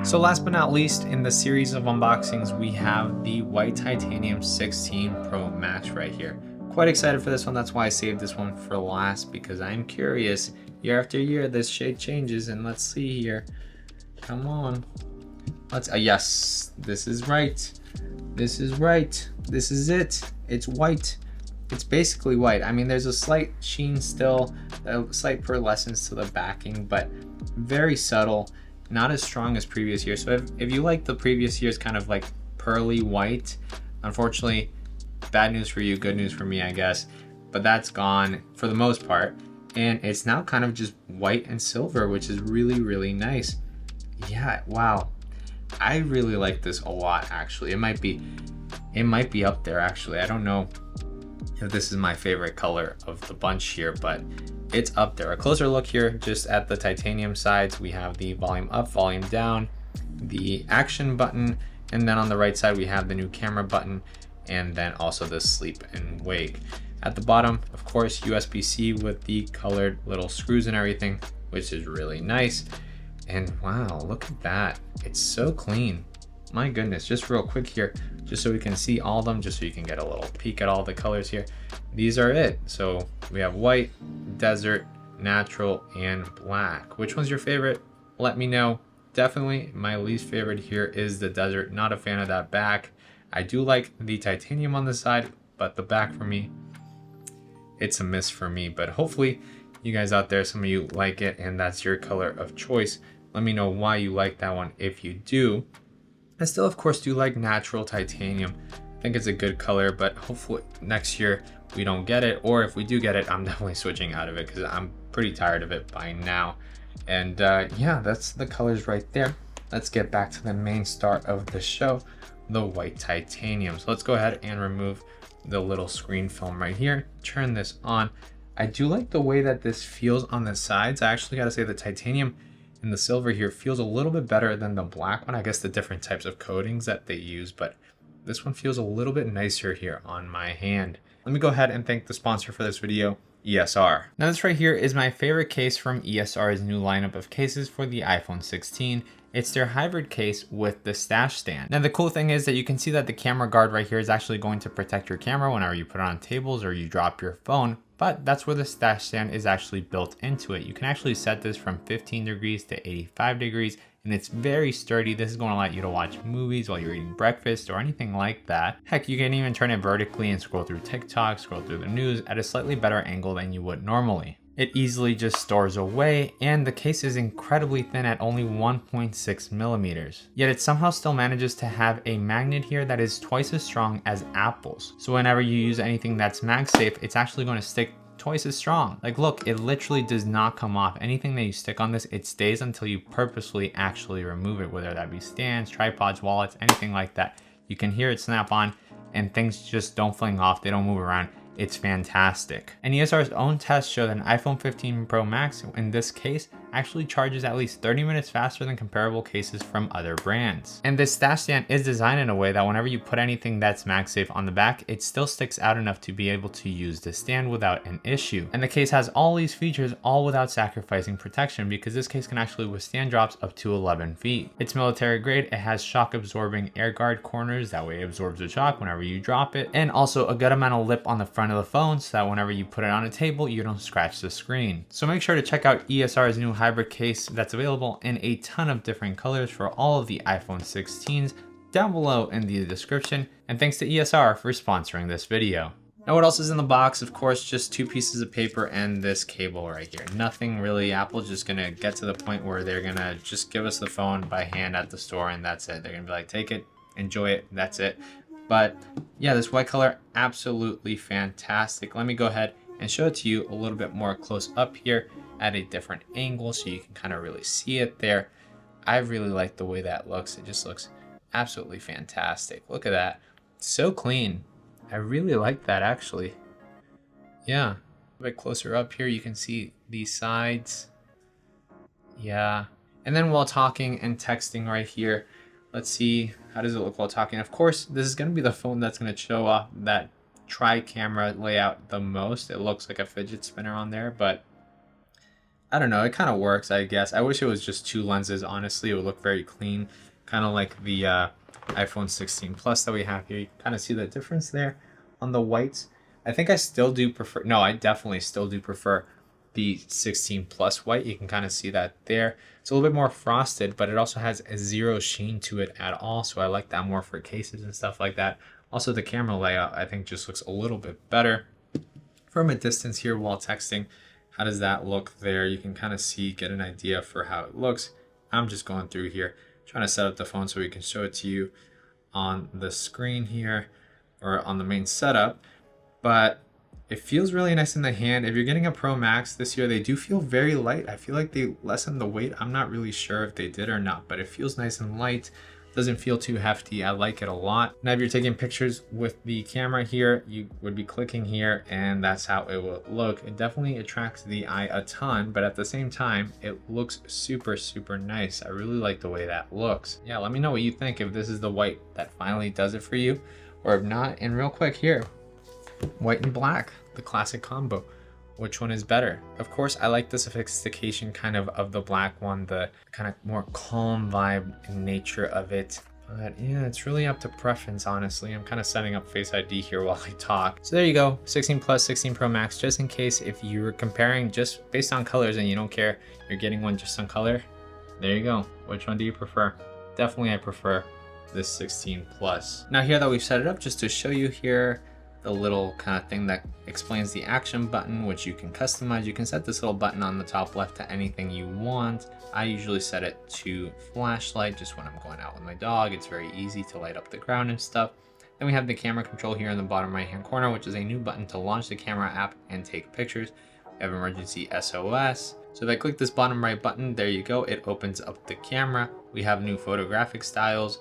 So last but not least, in the series of unboxings, we have the white titanium 16 Pro Max right here. Quite excited for this one. That's why I saved this one for last, because I'm curious. Year after year, this shade changes, and let's see here. Come on. Let's, yes, this is right. This is right. This is it. It's white. It's basically white. I mean, there's a slight sheen still, a slight pearlescence to the backing, but very subtle. Not as strong as previous years. So if you like the previous year's kind of like pearly white, unfortunately, bad news for you, good news for me, I guess. But that's gone for the most part. And it's now kind of just white and silver, which is really, really nice. Yeah, wow. I really like this a lot, actually. It might be up there, actually. I don't know if this is my favorite color of the bunch here, but it's up there. A closer look here, just at the titanium sides, we have the volume up, volume down, the action button, and then on the right side we have the new camera button, and then also the sleep and wake. At the bottom, of course, USB-C with the colored little screws and everything, which is really nice. And wow, look at that. It's so clean. My goodness, just real quick here, just so we can see all of them, just so you can get a little peek at all the colors here. These are it. So we have white, desert, natural, and black. Which one's your favorite? Let me know. Definitely my least favorite here is the desert. Not a fan of that back. I do like the titanium on the side, but the back for me, it's a miss for me. But hopefully you guys out there, some of you like it and that's your color of choice. Let me know why you like that one if you do. I still, of course, do like natural titanium. I think it's a good color, but hopefully next year we don't get it. Or if we do get it, I'm definitely switching out of it because I'm pretty tired of it by now. And yeah, that's the colors right there. Let's get back to the main star of the show, the white titanium. So let's go ahead and remove the little screen film right here. Turn this on. I do like the way that this feels on the sides. I actually gotta say the titanium and the silver here feels a little bit better than the black one. I guess the different types of coatings that they use, but this one feels a little bit nicer here on my hand. Let me go ahead and thank the sponsor for this video, ESR. Now this right here is my favorite case from ESR's new lineup of cases for the iPhone 16. It's their hybrid case with the stash stand. Now the cool thing is that you can see that the camera guard right here is actually going to protect your camera whenever you put it on tables or you drop your phone. But that's where the stash stand is actually built into it. You can actually set this from 15 degrees to 85 degrees, and it's very sturdy. This is going to allow you to watch movies while you're eating breakfast or anything like that. Heck, you can even turn it vertically and scroll through TikTok, scroll through the news at a slightly better angle than you would normally. It easily just stores away, and the case is incredibly thin at only 1.6 millimeters. Yet it somehow still manages to have a magnet here that is twice as strong as Apple's. So whenever you use anything that's MagSafe, it's actually going to stick twice as strong. Like look, it literally does not come off. Anything that you stick on this, it stays until you purposely actually remove it, whether that be stands, tripods, wallets, anything like that. You can hear it snap on and things just don't fling off, they don't move around. It's fantastic. And ESR's own tests show that an iPhone 15 Pro Max, in this case, actually charges at least 30 minutes faster than comparable cases from other brands. And this stash stand is designed in a way that whenever you put anything that's MagSafe on the back, it still sticks out enough to be able to use the stand without an issue. And the case has all these features all without sacrificing protection, because this case can actually withstand drops up to 11 feet. It's military grade, it has shock absorbing air guard corners, that way it absorbs the shock whenever you drop it, and also a good amount of lip on the front of the phone so that whenever you put it on a table, you don't scratch the screen. So make sure to check out ESR's new hybrid case that's available in a ton of different colors for all of the iPhone 16s down below in the description. And thanks to ESR for sponsoring this video. Now what else is in the box? Of course, just 2 pieces of paper and this cable right here. Nothing really. Apple's just gonna get to the point where they're gonna just give us the phone by hand at the store and that's it. They're gonna be like, take it, enjoy it, that's it. But yeah, this white color, absolutely fantastic. Let me go ahead and show it to you a little bit more close up here at a different angle so you can kind of really see it there. I really like the way that looks. It just looks absolutely fantastic. Look at that. So clean. I really like that actually. Yeah, a bit closer up here, you can see these sides. Yeah. And then while talking and texting right here, let's see, how does it look while talking? Of course, this is going to be the phone that's going to show off that tri-camera layout the most. It looks like a fidget spinner on there, but I don't know, it kind of works, I guess. I wish it was just two lenses, honestly. It would look very clean, kind of like the iPhone 16 Plus that we have here. You can kind of see the difference there on the whites. I think I still do prefer, no, I definitely still do prefer the 16 Plus white. You can kind of see that there. It's a little bit more frosted, but it also has a zero sheen to it at all. So I like that more for cases and stuff like that. Also, the camera layout, I think, just looks a little bit better. From a distance here while texting, how does that look there? You can kind of see, get an idea for how it looks. I'm just going through here, trying to set up the phone so we can show it to you on the screen here or on the main setup. But it feels really nice in the hand. If you're getting a Pro Max this year, they do feel very light. I feel like they lessened the weight. I'm not really sure if they did or not, but it feels nice and light. Doesn't feel too hefty. I like it a lot. Now, if you're taking pictures with the camera here, you would be clicking here and that's how it will look. It definitely attracts the eye a ton, but at the same time, it looks super, super nice. I really like the way that looks. Yeah, let me know what you think, if this is the white that finally does it for you, or if not. And real quick here, white and black, the classic combo. Which one is better? Of course, I like the sophistication kind of the black one, the kind of more calm vibe and nature of it. But yeah, it's really up to preference, honestly. I'm kind of setting up Face ID here while I talk. So there you go, 16 Plus, 16 Pro Max, just in case if you were comparing just based on colors and you don't care, you're getting one just on color. There you go. Which one do you prefer? Definitely I prefer this 16 Plus. Now here that we've set it up, just to show you here, the little kind of thing that explains the action button, which you can customize. You can set this little button on the top left to anything you want. I usually set it to flashlight, just when I'm going out with my dog. It's very easy to light up the ground and stuff. Then we have the camera control here in the bottom right hand corner, which is a new button to launch the camera app and take pictures. We have emergency SOS. So if I click this bottom right button, there you go. It opens up the camera. We have new photographic styles,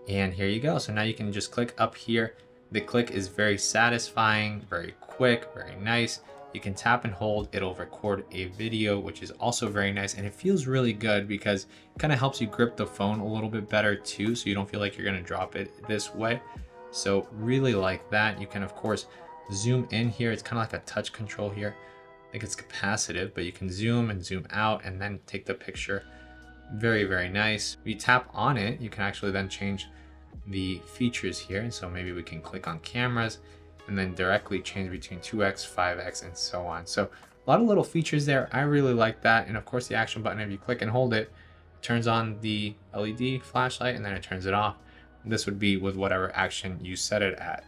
and here you go. So now you can just click up here. The click is very satisfying, very quick, very nice. You can tap and hold, it'll record a video, which is also very nice. And it feels really good because it kind of helps you grip the phone a little bit better too, so you don't feel like you're gonna drop it this way. So really like that. You can of course zoom in here. It's kind of like a touch control here. I think it's capacitive, but you can zoom and zoom out and then take the picture. Very, very nice. If you tap on it, you can actually then change the features here. And so maybe we can click on cameras and then directly change between 2x, 5x, and so on. So a lot of little features there. I really like that. And of course the action button, if you click and hold it, it turns on the LED flashlight and then it turns it off. This would be with whatever action you set it at.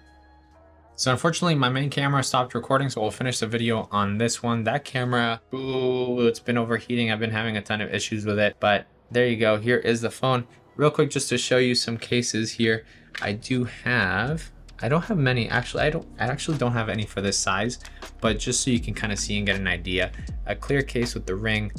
So unfortunately my main camera stopped recording, so we'll finish the video on this one. That camera, ooh, it's been overheating. I've been having a ton of issues with it, but there you go. Here is the phone. Real quick, just to show you some cases here. I don't have many, actually. I actually don't have any for this size, but just so you can kind of see and get an idea. A clear case with the ring,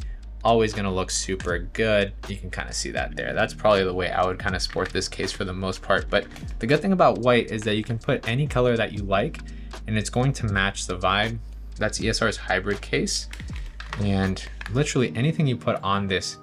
always gonna look super good. You can kind of see that there. That's probably the way I would kind of sport this case for the most part. But the good thing about white is that you can put any color that you like and it's going to match the vibe. That's ESR's hybrid case. And literally anything you put on this,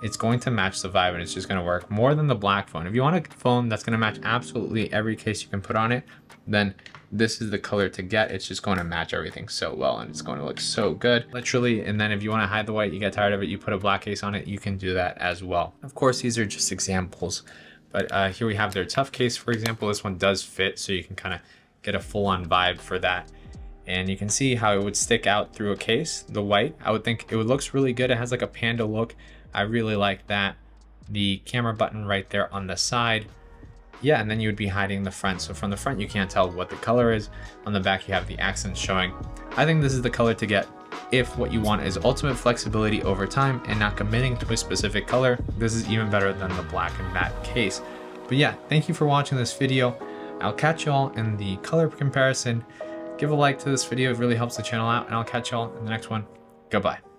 it's going to match the vibe and it's just gonna work more than the black phone. If you want a phone that's gonna match absolutely every case you can put on it, then this is the color to get. It's just going to match everything so well and it's going to look so good, literally. And then if you want to hide the white, you get tired of it, you put a black case on it, you can do that as well. Of course, these are just examples, but here we have their tough case, for example. This one does fit, so you can kind of get a full-on vibe for that. And you can see how it would stick out through a case. The white, I would think it looks really good. It has like a panda look. I really like that. The camera button right there on the side. Yeah, and then you would be hiding the front. So from the front, you can't tell what the color is. On the back, you have the accents showing. I think this is the color to get if what you want is ultimate flexibility over time and not committing to a specific color. This is even better than the black and matte case. But yeah, thank you for watching this video. I'll catch y'all in the color comparison. Give a like to this video, it really helps the channel out, and I'll catch y'all in the next one. Goodbye.